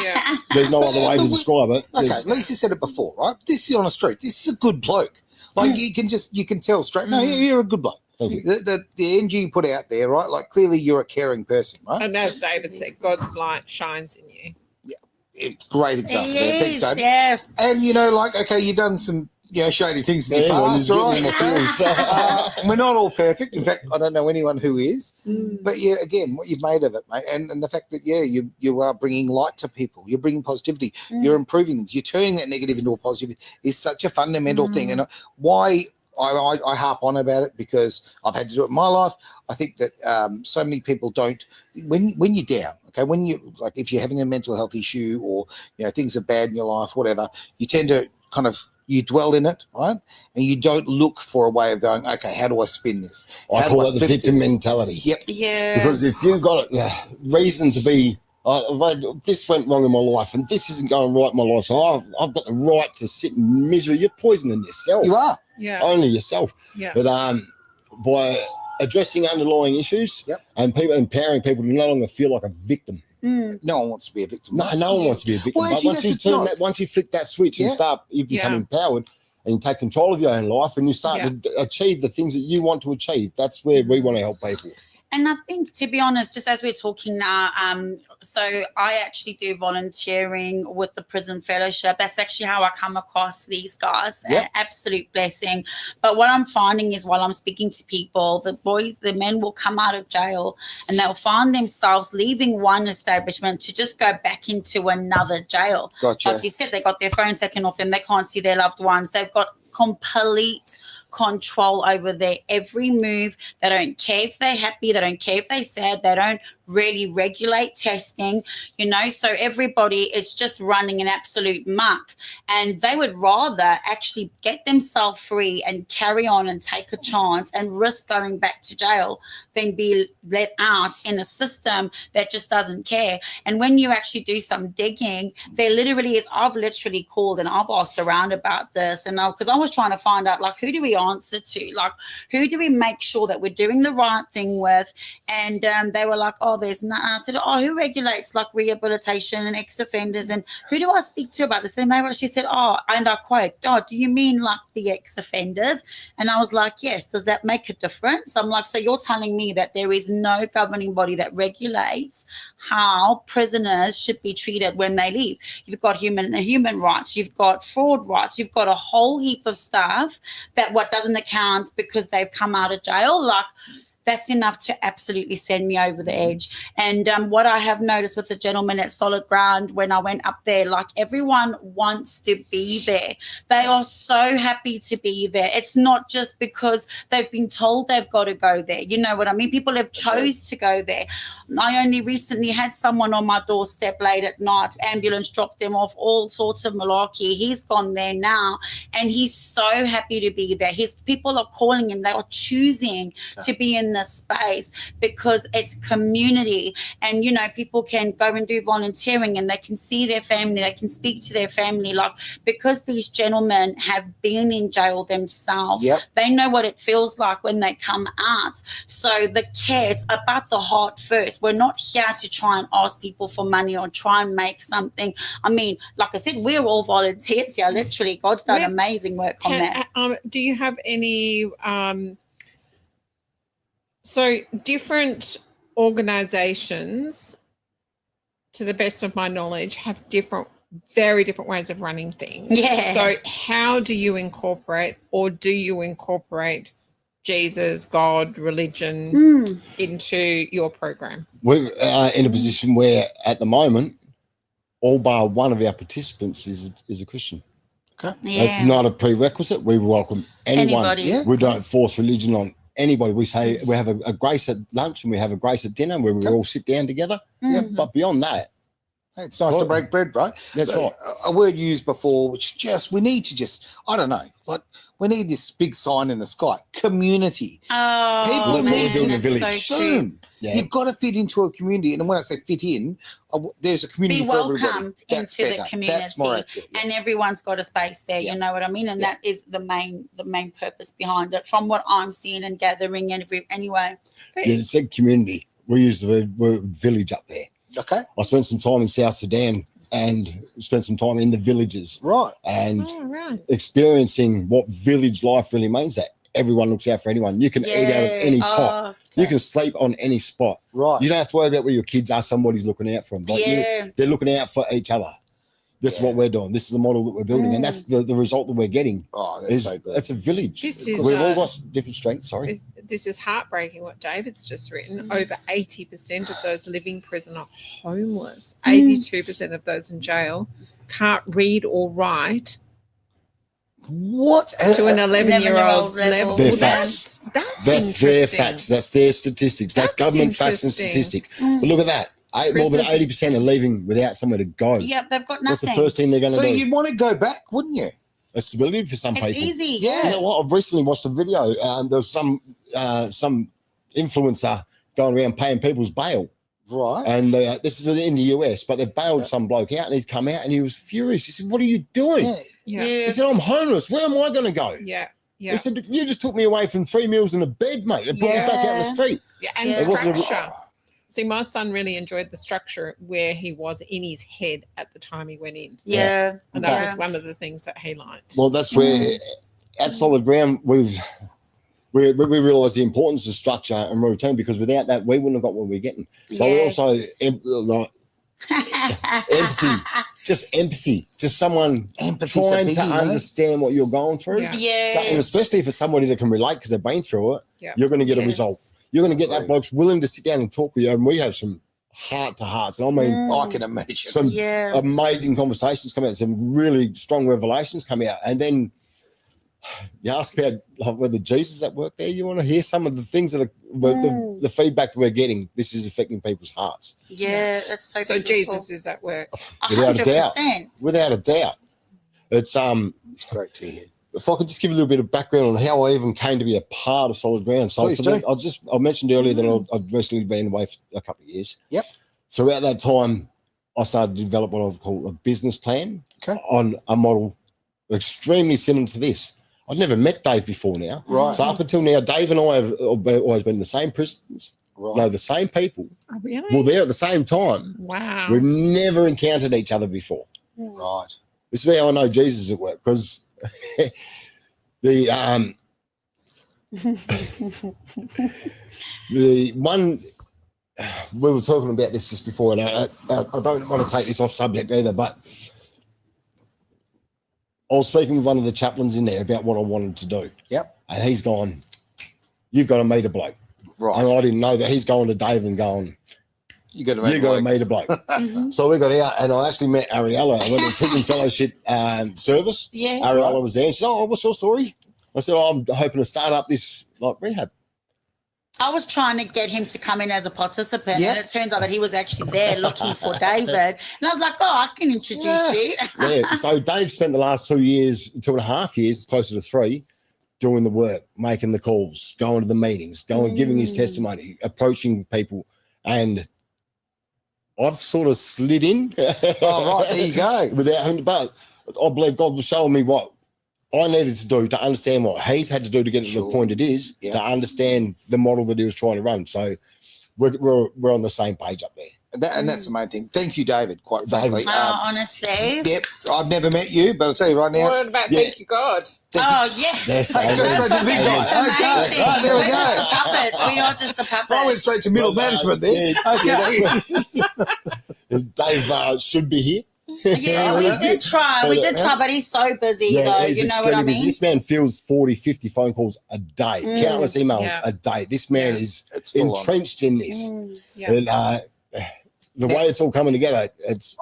Yeah. there's no other way to describe it. Okay, There's- Lisa said it before, right? This is on the street. This is a good bloke. Like you can tell straight. No, you're a good bloke. Thank you. The energy you put out there, right? Like clearly you're a caring person, right? And as David said, God's light shines in you. Great example. there. Thanks, Yes, David. yeah. And okay, you've done some shady things in the well, past, you've right? given me my feels. We're not all perfect. In fact, I don't know anyone who is. But again, what you've made of it, mate, and the fact that you are bringing light to people, you're bringing positivity, you're improving things, you're turning that negative into a positive is such a fundamental thing. And why I harp on about it, because I've had to do it in my life. I think that so many people don't. When you're down, okay, when you if you're having a mental health issue or things are bad in your life, whatever, you tend to you dwell in it, right? And you don't look for a way of going, okay, how do I spin this? I How call do it the flip victim this? mentality. Yep. Yeah. Because if you've got reason to be, this went wrong in my life and this isn't going right in my life, so I've got the right to sit in misery. You're poisoning yourself. You are. Yeah. Only yourself. Yeah. But by addressing underlying issues and empowering people to no longer feel like a victim. No one wants to be a victim. No one wants to be a victim. Well, But actually, once you flip that switch and you become empowered and you take control of your own life and you start to achieve the things that you want to achieve, that's where we want to help people. And I think, to be honest, just as we're talking now, so I actually do volunteering with the Prison Fellowship. That's actually how I come across these guys. Yep. An absolute blessing. But what I'm finding is while I'm speaking to people, the men will come out of jail and they'll find themselves leaving one establishment to just go back into another jail. Gotcha. Like you said, they got their phone taken off them. They can't see their loved ones. They've got complete control over their every move. They don't care if they're happy. They don't care if they're sad. They don't really regulate testing, so everybody is just running an absolute muck, and they would rather actually get themselves free and carry on and take a chance and risk going back to jail than be let out in a system that just doesn't care. And when you actually do some digging, there literally is, I've literally called and I've asked around about this, and because I was trying to find out, who do we answer to, who do we make sure that we're doing the right thing with? And they were like, oh, there's none. I said, oh, who regulates rehabilitation and ex-offenders, and who do I speak to about this? And she said, oh, and I quote, oh, do you mean the ex-offenders? And I was like, yes. Does that make a difference? I'm like, so you're telling me that there is no governing body that regulates how prisoners should be treated when they leave? You've got human rights, you've got fraud rights, you've got a whole heap of stuff that doesn't account because they've come out of jail. That's enough to absolutely send me over the edge. And what I have noticed with the gentlemen at Solid Ground, when I went up there, everyone wants to be there. They are so happy to be there. It's not just because they've been told they've got to go there. You know what I mean? People have chose to go there. I only recently had someone on my doorstep late at night, ambulance dropped them off, all sorts of malarkey. He's gone there now, and he's so happy to be there. His people are calling him. They are choosing to be in this space because it's community, and you know, people can go and do volunteering and they can see their family, they can speak to their family, like, because these gentlemen have been in jail themselves. They know what it feels like when they come out. So the care, it's about the heart first. We're not here to try and ask people for money or try and make something. I mean, like I said, we're all volunteers here. Literally, God's done amazing work on that. Do you have any so different organizations, to the best of my knowledge, have very different ways of running things. So how do you incorporate, or do you incorporate Jesus, God, religion into your program? We're in a position where at the moment, all bar one of our participants is a Christian. That's not a prerequisite. We welcome anyone. We don't force religion on anybody. We say we have a grace at lunch and we have a grace at dinner where we all sit down together. But beyond that, it's nice to break bread, right? That's right. A word used before, which we need to I don't know, like we need this big sign in the sky, community. People need to in the village. Boom. You've got to fit into a community. And when I say fit in, there's a community be for everybody. welcomed into the community. That's more accurate, and everyone's got a space there, you know what I mean? And that is the main purpose behind it, from what I'm seeing and gathering. And anyway. It's a community. We use the word village up there. Okay. I spent some time in South Sudan and spent some time in the villages. And experiencing what village life really means, that everyone looks out for anyone. You can eat out of any pot. You can sleep on any spot. You don't have to worry about where your kids are. Somebody's looking out for them. They're looking out for each other. This is what we're doing. This is the model that we're building. And that's the result that we're getting. That's so good. It's a village. We've all got different strengths. This is heartbreaking what David's just written. Over 80% of those living prison are homeless. 82% of those in jail can't read or write. What? To an 11-year-old's level. They're facts. That's their facts. That's their statistics. That's government facts and statistics. But look at that. More than 80% are leaving without somewhere to go. Yep, they've got nothing. What's the first thing they're going to do? So you'd want to go back, wouldn't you? It's stability for some people. It's easy. Yeah. You know what? I've recently watched a video. There was some influencer going around paying people's bail. And this is in the US, but they bailed some bloke out and he's come out and he was furious. He said, "What are you doing?" He said, "I'm homeless. Where am I going to go?" He said, "You just took me away from 3 meals and a bed, mate, and brought me back out in the street." And structure. See, my son really enjoyed the structure where he was in his head at the time he went in. And that was one of the things that he liked. Well, that's where at Solid Ground we realise the importance of structure and routine, because without that we wouldn't have got what we're getting. But we also empathy, just someone trying to understand what you're going through. And especially for somebody that can relate because they've been through it, you're going to get a result. You're going to get that bloke's willing to sit down and talk with you. And we have some heart-to-hearts. And I mean, I can imagine. Some amazing conversations come out, some really strong revelations come out. And then you ask about whether Jesus is at work there. You want to hear some of the things that are the feedback that we're getting. This is affecting people's hearts. That's so beautiful. Jesus is at work. Without a doubt. Without a doubt. It's great to hear. If I could just give you a little bit of background on how I even came to be a part of Solid Ground. So I mentioned earlier that I've recently been away for a couple of years. Throughout that time, I started to develop what I would call a business plan on a model extremely similar to this. I'd never met Dave before now. So up until now, Dave and I have always been in the same prisons. Know the same people. Oh, really? Well, there at the same time. Wow. We've never encountered each other before. This is where I know Jesus is at work, because the one we were talking about this just before, and I don't want to take this off subject either, but I was speaking with one of the chaplains in there about what I wanted to do. And he's gone, "You've got to meet a bloke." And I didn't know that. He's going to Dave and going, "You got to meet a bloke." So we got out, and I actually met Ariella. I went to a prison fellowship service. Ariella was there, and she said, "Oh, what's your story?" I said, "I'm hoping to start up this rehab." I was trying to get him to come in as a participant, and it turns out that he was actually there looking for David. And I was like, "Oh, I can introduce you." So Dave spent the last 2.5 years, closer to 3, doing the work, making the calls, going to the meetings, giving his testimony, approaching people. And I've sort of slid in. Oh, right, there you go. Without him, but I believe God was showing me what I needed to do to understand what he's had to do to get to the point it is, to understand the model that he was trying to run. So we're on the same page up there. And that's the main thing. Thank you, David, quite frankly. Honestly. Yep, I've never met you, but I'll tell you right now. What about thank you, God? Thank you. Yeah. Yes, Go straight to the big guy. Okay, right, there we We're just go. the puppets. We are just the puppets. I went straight to middle management there. Okay. Dave should be here. Yeah, we did try, but he's so busy, though. He's You know what I mean? This man fields 40, 50 phone calls a day, countless emails a day. This man is entrenched in this. And the way it's all coming together, it's...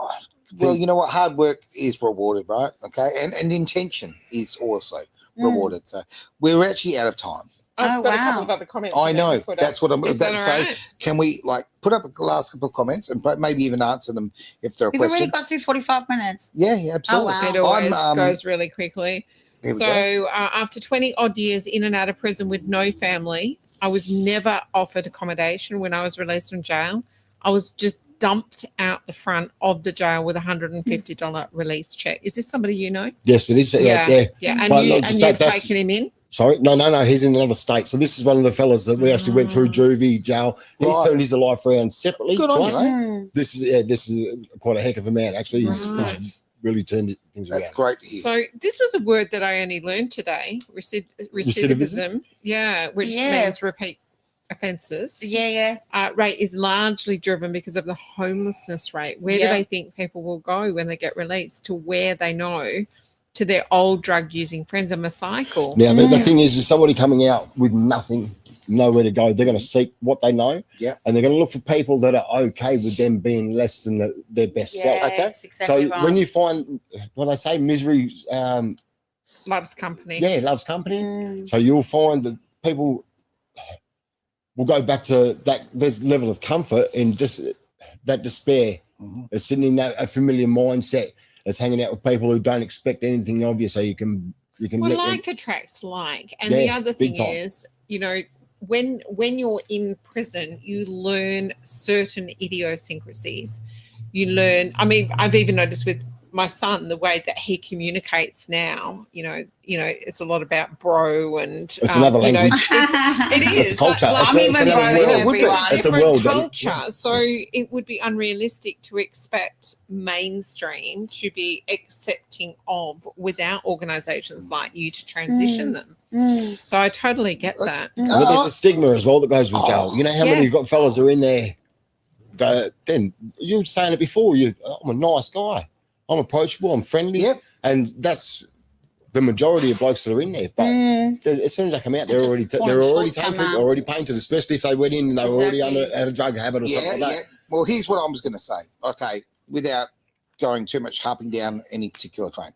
Well, you know what? Hard work is rewarded, right? Okay. And intention is also rewarded. So we're actually out of time. I've got a couple of other comments. I know. That's what I'm about to say. Right? Can we put up a last couple of comments and maybe even answer them if they're a We've question? already got through 45 minutes. Yeah, absolutely. Oh, wow. It always goes really quickly. So after 20 odd years in and out of prison with no family, I was never offered accommodation when I was released from jail. I was just dumped out the front of the jail with $150 release check. Is this somebody you know? Yes, it is. Yeah. And you've taken him in? Sorry, no, he's in another state. So this is one of the fellas that we actually went through juvie, jail. He's turned his life around separately. Good on you, mate. This is quite a heck of a man. Actually, he's really turned things around. That's great to hear. So this was a word that I only learned today, recidivism. Yeah, which means repeat offences. Rate is largely driven because of the homelessness rate. Where do they think people will go when they get released? To where they know, to their old drug-using friends, and a cycle. Now, the thing is somebody coming out with nothing, nowhere to go. They're going to seek what they know, and they're going to look for people that are okay with them being less than their best self. Okay, exactly so when you find what I say, misery loves company. Yeah, loves company. So you'll find that people will go back to that. There's level of comfort in just that despair. It's sitting in that a familiar mindset. It's hanging out with people who don't expect anything of you, so you can. Well, like attracts like, and the other thing is, you know, when you're in prison, you learn certain idiosyncrasies. You learn. I mean, I've even noticed with my son the way that he communicates now. You know, it's a lot about bro and it's another language. It is. It's a culture. It's a world. Culture. So it would be unrealistic to expect mainstream to be accepting of without organisations like you to transition them. So I totally get that. But there's a stigma as well that goes with jail. You know how many you've got fellas are in there. Then you were saying it before. I'm a nice guy. I'm approachable. I'm friendly. And that's the majority of blokes that are in there. But as soon as they come out, they're already tainted, already painted. Especially if they went in and they were already had a drug habit or something like that. Well, here's what I was going to say. Okay, without going too much harping down any particular train,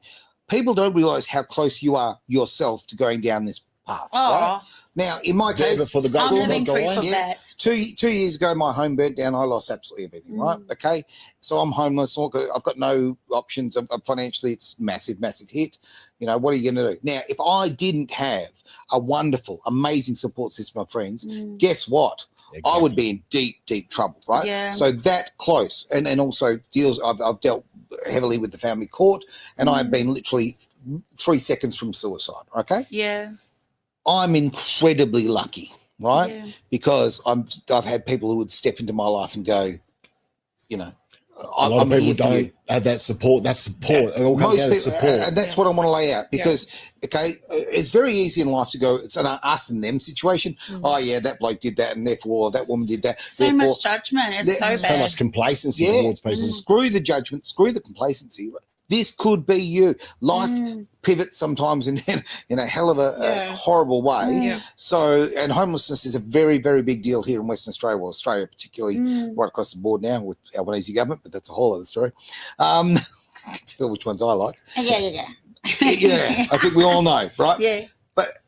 people don't realise how close you are yourself to going down this path. Right? Now, in my case, for the I'm living proof of that. 2 years ago, my home burnt down. I lost absolutely everything, right? Okay. So I'm homeless. I've got no options. Financially, it's massive, massive hit. You know, what are you going to do? Now, if I didn't have a wonderful, amazing support system of friends, guess what? Exactly. I would be in deep, deep trouble, right? Yeah. So that close. And also I've dealt heavily with the family court, and I've been literally 3 seconds from suicide, okay? Yeah. I'm incredibly lucky, right? Yeah. Because I've had people who would step into my life and go, you know, a lot of people don't have that support. It all comes down to support. And that's what I want to lay out because, okay, it's very easy in life to go, it's an us and them situation. Oh, yeah, that bloke did that and therefore that woman did that. So much judgment. It's so bad. So much complacency towards people. Screw the judgment. Screw the complacency. This could be you. Life pivots sometimes in a hell of a horrible way. Yeah. So, and homelessness is a very, very big deal here in Western Australia, well, Australia particularly right across the board now with Albanese government, but that's a whole other story. I can tell which ones I like. Yeah. Yeah, I think we all know, right? Yeah. But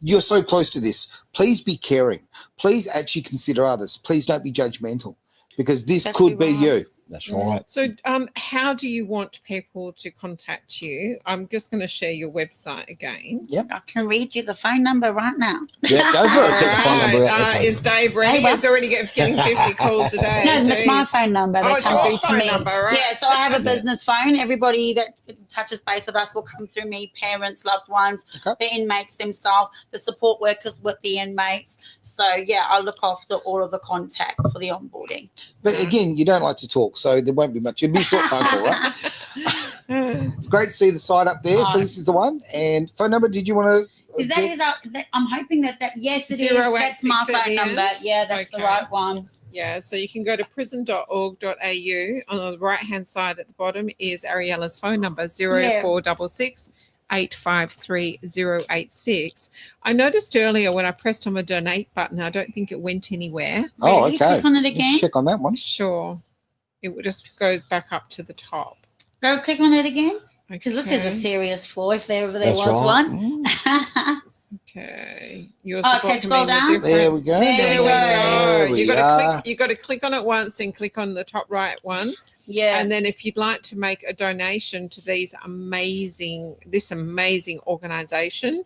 you're so close to this. Please be caring. Please actually consider others. Please don't be judgmental because this could be you. That's right. So how do you want people to contact you? I'm just going to share your website again. I can read you the phone number right now. Yeah, go for it. Let's get the phone number out there. Is Dave ready? He's already getting 50 calls a day. No, that's my phone number. They Oh, it's come your through to phone me. number, right? Yeah, so I have a business phone. Everybody that touches base with us will come through me, parents, loved ones, the inmates themselves, the support workers with the inmates. So, yeah, I look after all of the contact for the onboarding. But again, you don't like to talk, so there won't be much. It'll be a short phone call, right? Great to see the site up there. So this is the one. And phone number, did you want to... I'm hoping that yes, it is. That's my phone number. Yeah, that's the right one. Yeah, so you can go to prison.org.au. On the right-hand side at the bottom is Ariella's phone number, 0466 853 086. I noticed earlier when I pressed on the donate button, I don't think it went anywhere. Oh, Really? okay. Click on it again. Let's check on that one. Sure. It just goes back up to the top. Go click on it again. Because Okay. this is a serious flaw if there ever there That's was right. one. Okay. You're Okay, supposed to scroll mean the down. difference. There we go. There we go. There we are. You got to click on it once and click on the top right one. Yeah. And then if you'd like to make a donation to this amazing organisation,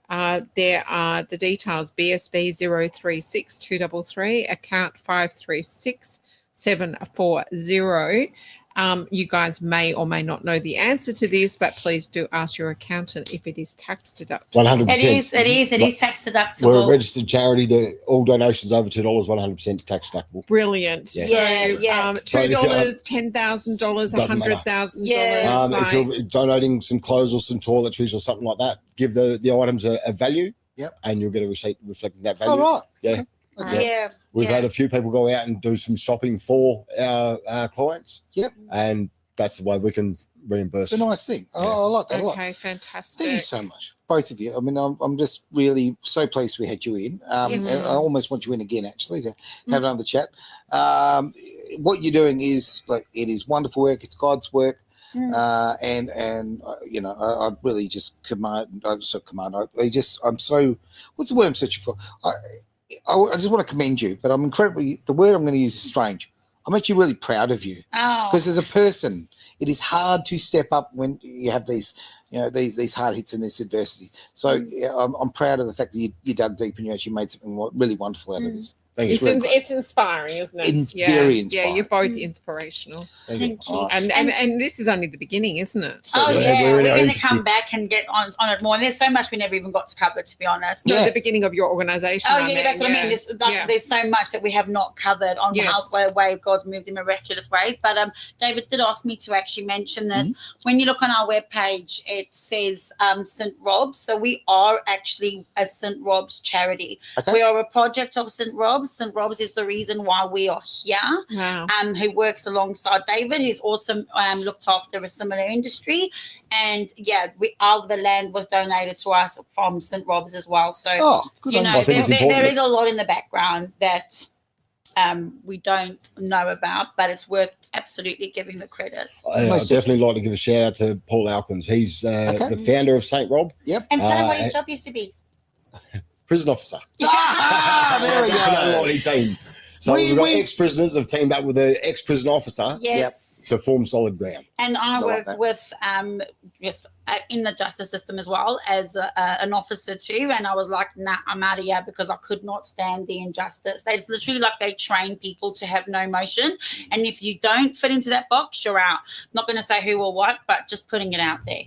there are the details: BSB 036233, account 536740. You guys may or may not know the answer to this, but please do ask your accountant if it is tax deductible. 100%. It is tax deductible. We're a registered charity. All donations over $2, 100% tax deductible. Brilliant. Yeah. So, Yeah. So if $2, $10,000, Doesn't matter. $100,000. Yeah. If you're donating some clothes or some toiletries or something like that, give the items a value. Yep. And you'll get a receipt reflecting that value. All right. Yeah. Yeah. We've had a few people go out and do some shopping for our clients. Yep. And that's the way we can reimburse. It's a nice thing. Oh, I like that a lot. Okay, fantastic. Thank you so much, both of you. I mean, I'm just really so pleased we had you in. And I almost want you in again, actually, to have another chat. What you're doing is it is wonderful work. It's God's work. I really just I'm so what's the word I'm searching for? I just want to commend you, but the word I'm going to use is strange. I'm actually really proud of you because as a person, it is hard to step up when you have these hard hits and this adversity. So I'm proud of the fact that you dug deep and you actually made something really wonderful out of this. It's inspiring, isn't it? It's very inspiring. Yeah, you're both inspirational. Thank you. And this is only the beginning, isn't it? Oh, yeah. we're We're in our going to infancy. come back and get on it more. And there's so much we never even got to cover, to be honest. No, the beginning of your organisation. Oh, yeah, that's what I mean. There's so much that we have not covered on how the way God's moved in miraculous ways. But David did ask me to actually mention this. When you look on our webpage, it says St. Rob's. So we are actually a St. Rob's charity. Okay. We are a project of St. Rob's. St. Rob's is the reason why we are here. Wow. Who works alongside David, who's also looked after a similar industry. And the land was donated to us from St. Rob's as well. So good on you. I think it's there is a lot in the background that we don't know about, but it's worth absolutely giving the credit. I'd definitely like to give a shout out to Paul Hawkins. He's the founder of St. Rob. Yep. And tell him what his job used to be. Prison officer. There we go. Lovely team. So we've got ex-prisoners have teamed up with an ex-prison officer to form solid ground. And I like work with just in the justice system as well as an officer too. And I was like, nah, I'm out of here because I could not stand the injustice. It's literally like they train people to have no emotion. And if you don't fit into that box, you're out. I'm not going to say who or what, but just putting it out there.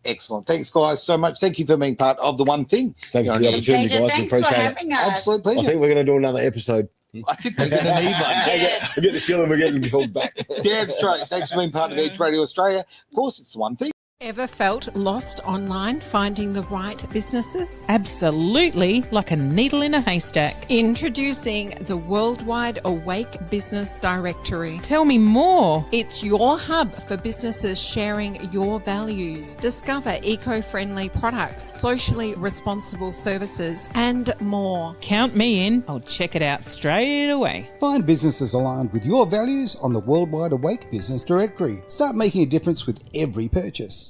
Excellent. Thanks, guys, so much. Thank you for being part of the one thing. Thank you for the opportunity, guys. We Thanks for appreciate it. having us. Absolute pleasure. I think we're going to do another episode. I think we're going to need one. I get the feeling we're getting called back. Damn straight. Thanks for being part of Edge Radio Australia. Of course, it's the one thing. Ever felt lost online finding the right businesses? Absolutely, like a needle in a haystack. Introducing the Worldwide Awake Business Directory. Tell me more. It's your hub for businesses sharing your values. Discover eco-friendly products, socially responsible services, and more. Count me in. I'll check it out straight away. Find businesses aligned with your values on the Worldwide Awake Business Directory. Start making a difference with every purchase.